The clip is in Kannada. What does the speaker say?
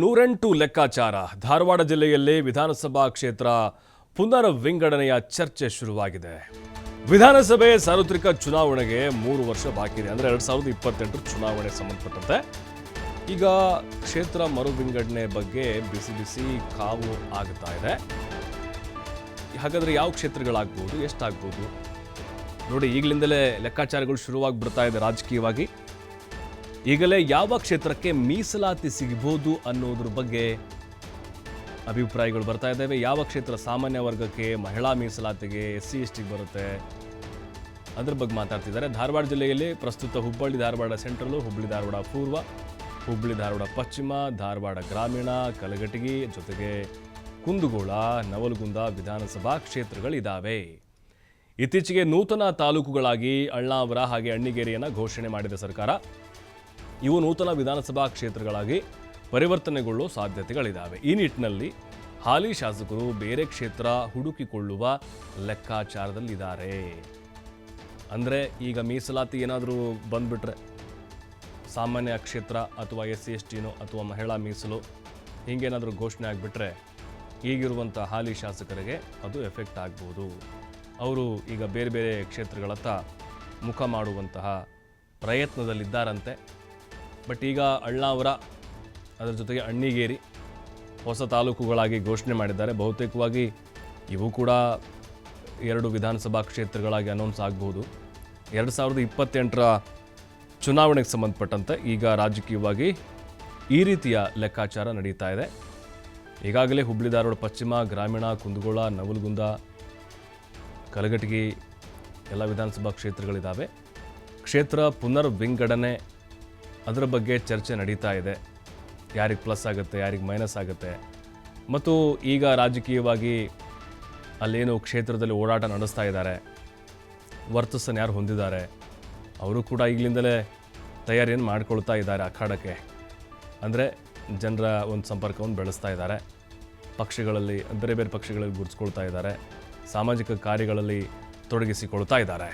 108 ಲೆಕ್ಕಾಚಾರ ಧಾರವಾಡ ಜಿಲ್ಲೆಯಲ್ಲಿ ವಿಧಾನಸಭಾ ಕ್ಷೇತ್ರ ಪುನರ್ ವಿಂಗಡಣೆಯ ಚರ್ಚೆ ಶುರುವಾಗಿದೆ. ವಿಧಾನಸಭೆ ಸಾರ್ವತ್ರಿಕ ಚುನಾವಣೆಗೆ 3 ವರ್ಷ ಬಾಕಿ ಇದೆ. ಅಂದರೆ 2028 ಚುನಾವಣೆ ಸಂಬಂಧಪಟ್ಟಂತೆ ಈಗ ಕ್ಷೇತ್ರ ಮರು ವಿಂಗಡಣೆ ಬಗ್ಗೆ ಬಿಸಿ ಕಾವು ಆಗ್ತಾ ಇದೆ. ಹಾಗಾದರೆ ಯಾವ ಕ್ಷೇತ್ರಗಳಾಗ್ಬೋದು, ಎಷ್ಟಾಗ್ಬೋದು ನೋಡಿ, ಈಗಲಿಂದಲೇ ಲೆಕ್ಕಾಚಾರಗಳು ಶುರುವಾಗಿ ಬಿಡ್ತಾ ಇದೆ ರಾಜಕೀಯವಾಗಿ. ಈಗಲೇ ಯಾವ ಕ್ಷೇತ್ರಕ್ಕೆ ಮೀಸಲಾತಿ ಸಿಗಬಹುದು ಅನ್ನೋದ್ರ ಬಗ್ಗೆ ಅಭಿಪ್ರಾಯಗಳು ಬರ್ತಾ ಇದ್ದಾವೆ. ಯಾವ ಕ್ಷೇತ್ರ ಸಾಮಾನ್ಯ ವರ್ಗಕ್ಕೆ, ಮಹಿಳಾ ಮೀಸಲಾತಿಗೆ, SC/ST ಬರುತ್ತೆ, ಅದ್ರ ಬಗ್ಗೆ ಮಾತಾಡ್ತಿದ್ದಾರೆ. ಧಾರವಾಡ ಜಿಲ್ಲೆಯಲ್ಲಿ ಪ್ರಸ್ತುತ ಹುಬ್ಬಳ್ಳಿ ಧಾರವಾಡ ಸೆಂಟ್ರಲು, ಹುಬ್ಬಳ್ಳಿ ಧಾರವಾಡ ಪೂರ್ವ, ಹುಬ್ಬಳ್ಳಿ ಧಾರವಾಡ ಪಶ್ಚಿಮ, ಧಾರವಾಡ ಗ್ರಾಮೀಣ, ಕಲಘಟಗಿ ಜೊತೆಗೆ ಕುಂದಗೋಳ, ನವಲಗುಂದ ವಿಧಾನಸಭಾ ಕ್ಷೇತ್ರಗಳಿದ್ದಾವೆ. ಇತ್ತೀಚೆಗೆ ನೂತನ ತಾಲೂಕುಗಳಾಗಿ ಅಳ್ನಾವರ ಹಾಗೆ ಅಣ್ಣಿಗೇರಿಯನ್ನು ಘೋಷಣೆ ಮಾಡಿದ ಸರ್ಕಾರ. ಇವು ನೂತನ ವಿಧಾನಸಭಾ ಕ್ಷೇತ್ರಗಳಾಗಿ ಪರಿವರ್ತನೆಗೊಳ್ಳುವ ಸಾಧ್ಯತೆಗಳಿದ್ದಾವೆ. ಈ ನಿಟ್ಟಿನಲ್ಲಿ ಹಾಲಿ ಶಾಸಕರು ಬೇರೆ ಕ್ಷೇತ್ರ ಹುಡುಕಿಕೊಳ್ಳುವ ಲೆಕ್ಕಾಚಾರದಲ್ಲಿದ್ದಾರೆ. ಅಂದರೆ ಈಗ ಮೀಸಲಾತಿ ಏನಾದರೂ ಬಂದುಬಿಟ್ರೆ, ಸಾಮಾನ್ಯ ಕ್ಷೇತ್ರ ಅಥವಾ SC/STನೋ ಅಥವಾ ಮಹಿಳಾ ಮೀಸಲು ಹೀಗೇನಾದರೂ ಘೋಷಣೆ ಆಗಿಬಿಟ್ರೆ ಈಗಿರುವಂಥ ಹಾಲಿ ಶಾಸಕರಿಗೆ ಅದು ಎಫೆಕ್ಟ್ ಆಗ್ಬೋದು. ಅವರು ಈಗ ಬೇರೆ ಬೇರೆ ಕ್ಷೇತ್ರಗಳತ್ತ ಮುಖ ಮಾಡುವಂತಹ ಪ್ರಯತ್ನದಲ್ಲಿದ್ದಾರಂತೆ. ಬಟ್ ಈಗ ಅಳ್ನಾವರ, ಅದರ ಜೊತೆಗೆ ಅಣ್ಣಿಗೇರಿ ಹೊಸ ತಾಲೂಕುಗಳಾಗಿ ಘೋಷಣೆ ಮಾಡಿದ್ದಾರೆ. ಬಹುತೇಕವಾಗಿ ಇವು ಕೂಡ 2 ವಿಧಾನಸಭಾ ಕ್ಷೇತ್ರಗಳಾಗಿ ಅನೌನ್ಸ್ ಆಗಬಹುದು. 2028ರ ಚುನಾವಣೆಗೆ ಸಂಬಂಧಪಟ್ಟಂತೆ ಈಗ ರಾಜಕೀಯವಾಗಿ ಈ ರೀತಿಯ ಲೆಕ್ಕಾಚಾರ ನಡೀತಾ ಇದೆ. ಈಗಾಗಲೇ ಹುಬ್ಬಳ್ಳಿ ಧಾರವಾಡ ಪಶ್ಚಿಮ, ಗ್ರಾಮೀಣ, ಕುಂದಗೋಳ, ನವಲಗುಂದ, ಕಲಘಟಗಿ ಎಲ್ಲ ವಿಧಾನಸಭಾ ಕ್ಷೇತ್ರಗಳಿದ್ದಾವೆ. ಕ್ಷೇತ್ರ ಪುನರ್ ವಿಂಗಡಣೆ ಅದರ ಬಗ್ಗೆ ಚರ್ಚೆ ನಡೀತಾ ಇದೆ. ಯಾರಿಗೆ ಪ್ಲಸ್ ಆಗುತ್ತೆ, ಯಾರಿಗೆ ಮೈನಸ್ ಆಗುತ್ತೆ. ಮತ್ತು ಈಗ ರಾಜಕೀಯವಾಗಿ ಅಲ್ಲೇನು ಕ್ಷೇತ್ರದಲ್ಲಿ ಓಡಾಟ ನಡೆಸ್ತಾ ಇದ್ದಾರೆ, ವರ್ಚಸ್ಸನ್ನು ಯಾರು ಹೊಂದಿದ್ದಾರೆ, ಅವರು ಕೂಡ ಈಗಲಿಂದಲೇ ತಯಾರಿಯನ್ನು ಮಾಡ್ಕೊಳ್ತಾ ಇದ್ದಾರೆ ಅಖಾಡಕ್ಕೆ. ಅಂದರೆ ಜನರ ಒಂದು ಸಂಪರ್ಕವನ್ನು ಬೆಳೆಸ್ತಾ ಇದ್ದಾರೆ. ಪಕ್ಷಗಳಲ್ಲಿ, ಬೇರೆ ಬೇರೆ ಪಕ್ಷಗಳಲ್ಲಿ ಗುರುತಿಸ್ಕೊಳ್ತಾ ಇದ್ದಾರೆ. ಸಾಮಾಜಿಕ ಕಾರ್ಯಗಳಲ್ಲಿ ತೊಡಗಿಸಿಕೊಳ್ತಾ ಇದ್ದಾರೆ.